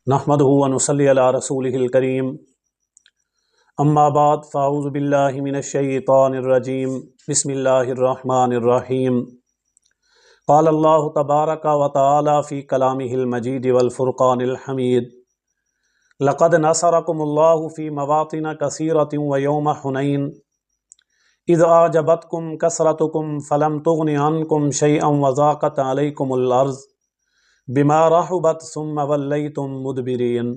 نحمدہ و نصلی علی رسولہ الکریم اما بعد فاعوذ باللہ من الشیطان الرجیم بسم اللہ الرحمن الرحیم قال اللہ تبارک و تعالی فی کلامہ المجید والفرقان الحمید لقد نصرکم اللہ فی مواطن کثیرۃ ویوم حنین اذ اعجبتکم کثرتکم فلم تغن عنکم شیئا وضاقت علیکم الارض بما رحبت ثم ولیتم مدبرین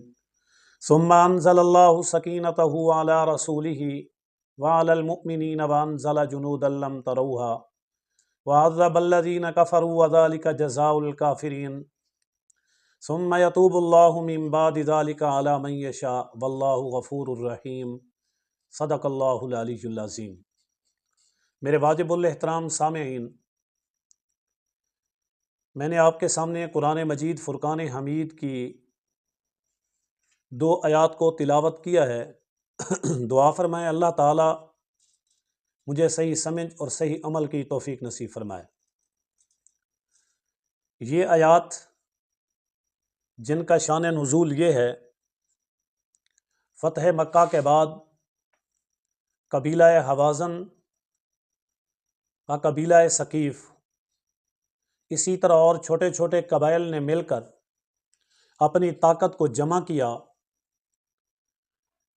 ثم انزل اللہ سکینتہ علی رسولہ وعلی المؤمنین وانزل جنودا لم تروها وعذب الذین کفروا وذلک جزاء الکافرین ثم یتوب اللہ من بعد ذلک علی من یشاء واللہ غفور الرحیم صدق اللہ العلی العظیم۔ میرے واجب الاحترام سامعین، میں نے آپ کے سامنے قرآن مجید فرقان حمید کی 2 آیات کو تلاوت کیا ہے۔ دعا فرمائیں اللہ تعالی مجھے صحیح سمجھ اور صحیح عمل کی توفیق نصیب فرمائے۔ یہ آیات جن کا شان نزول یہ ہے، فتح مکہ کے بعد قبیلہ حوازن و قبیلہ ثقیف، اسی طرح اور چھوٹے چھوٹے قبائل نے مل کر اپنی طاقت کو جمع کیا۔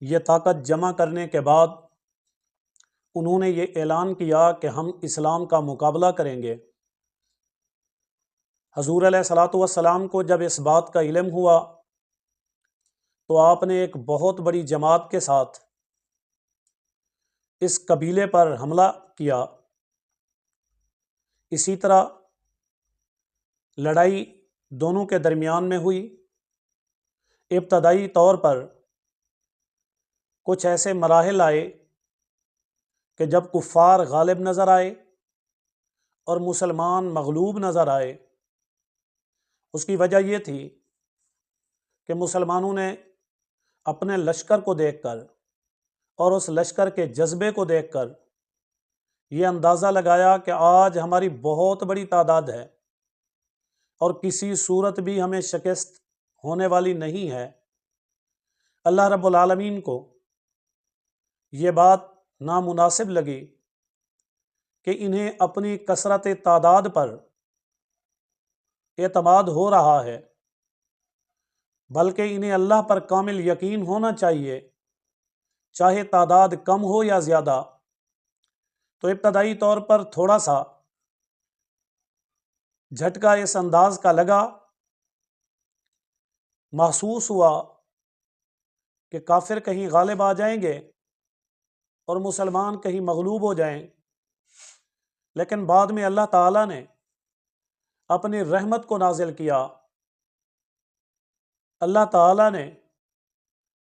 یہ طاقت جمع کرنے کے بعد انہوں نے یہ اعلان کیا کہ ہم اسلام کا مقابلہ کریں گے۔ حضور علیہ الصلاۃ والسلام کو جب اس بات کا علم ہوا تو آپ نے ایک بہت بڑی جماعت کے ساتھ اس قبیلے پر حملہ کیا۔ اسی طرح لڑائی دونوں کے درمیان میں ہوئی۔ ابتدائی طور پر کچھ ایسے مراحل آئے کہ جب کفار غالب نظر آئے اور مسلمان مغلوب نظر آئے۔ اس کی وجہ یہ تھی کہ مسلمانوں نے اپنے لشکر کو دیکھ کر اور اس لشکر کے جذبے کو دیکھ کر یہ اندازہ لگایا کہ آج ہماری بہت بڑی تعداد ہے اور کسی صورت بھی ہمیں شکست ہونے والی نہیں ہے۔ اللہ رب العالمین کو یہ بات نامناسب لگی کہ انہیں اپنی کثرت تعداد پر اعتماد ہو رہا ہے، بلکہ انہیں اللہ پر کامل یقین ہونا چاہیے، چاہے تعداد کم ہو یا زیادہ۔ تو ابتدائی طور پر تھوڑا سا جھٹکا اس انداز کا لگا، محسوس ہوا کہ کافر کہیں غالب آ جائیں گے اور مسلمان کہیں مغلوب ہو جائیں، لیکن بعد میں اللہ تعالیٰ نے اپنی رحمت کو نازل کیا۔ اللہ تعالیٰ نے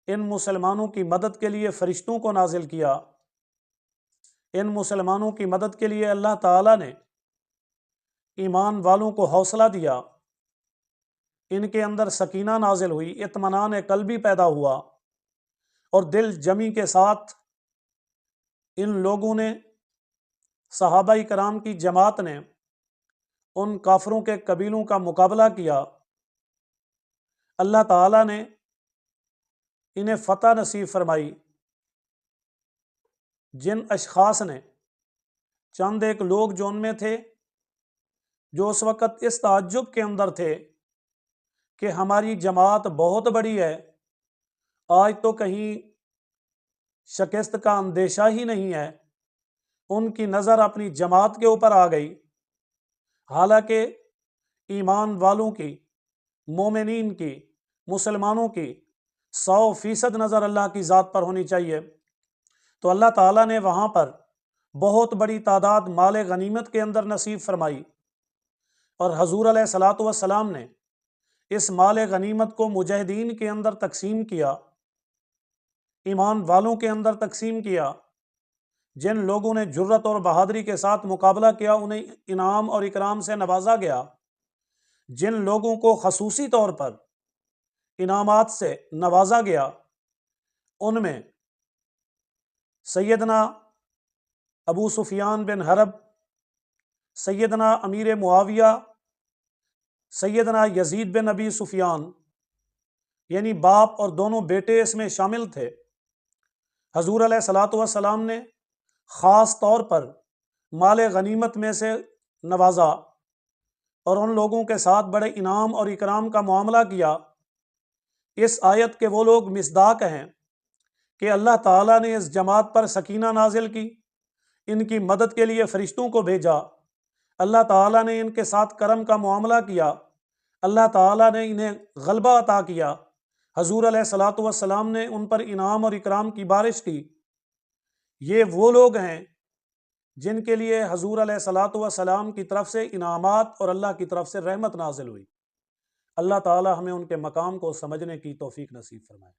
ان مسلمانوں کی مدد کے لیے فرشتوں کو نازل کیا۔ ان مسلمانوں کی مدد کے لیے اللہ تعالیٰ نے ایمان والوں کو حوصلہ دیا، ان کے اندر سکینہ نازل ہوئی، اطمینان قلبی پیدا ہوا، اور دل جمی کے ساتھ ان لوگوں نے، صحابہ کرام کی جماعت نے، ان کافروں کے قبیلوں کا مقابلہ کیا۔ اللہ تعالیٰ نے انہیں فتح نصیب فرمائی۔ جن اشخاص نے، چند ایک لوگ جو ان میں تھے، جو اس وقت اس تعجب کے اندر تھے کہ ہماری جماعت بہت بڑی ہے، آج تو کہیں شکست کا اندیشہ ہی نہیں ہے، ان کی نظر اپنی جماعت کے اوپر آ گئی۔ حالانکہ ایمان والوں کی، مومنین کی، مسلمانوں کی 100% نظر اللہ کی ذات پر ہونی چاہیے۔ تو اللہ تعالیٰ نے وہاں پر بہت بڑی تعداد مال غنیمت کے اندر نصیب فرمائی، اور حضور علیہ الصلاۃ والسلام نے اس مال غنیمت کو مجاہدین کے اندر تقسیم کیا، ایمان والوں کے اندر تقسیم کیا۔ جن لوگوں نے جرت اور بہادری کے ساتھ مقابلہ کیا انہیں انعام اور اکرام سے نوازا گیا۔ جن لوگوں کو خصوصی طور پر انعامات سے نوازا گیا ان میں سیدنا ابو سفیان بن حرب، سیدنا امیر معاویہ، سیدنا یزید بن ابی سفیان، یعنی باپ اور دونوں بیٹے اس میں شامل تھے۔ حضور علیہ الصلوۃ والسلام نے خاص طور پر مال غنیمت میں سے نوازا اور ان لوگوں کے ساتھ بڑے انعام اور اکرام کا معاملہ کیا۔ اس آیت کے وہ لوگ مصداق ہیں کہ اللہ تعالیٰ نے اس جماعت پر سکینہ نازل کی، ان کی مدد کے لیے فرشتوں کو بھیجا، اللہ تعالیٰ نے ان کے ساتھ کرم کا معاملہ کیا، اللہ تعالیٰ نے انہیں غلبہ عطا کیا، حضور علیہ الصلوۃ والسلام نے ان پر انعام اور اکرام کی بارش کی۔ یہ وہ لوگ ہیں جن کے لیے حضور علیہ الصلوۃ والسلام کی طرف سے انعامات اور اللہ کی طرف سے رحمت نازل ہوئی۔ اللہ تعالیٰ ہمیں ان کے مقام کو سمجھنے کی توفیق نصیب فرمائے۔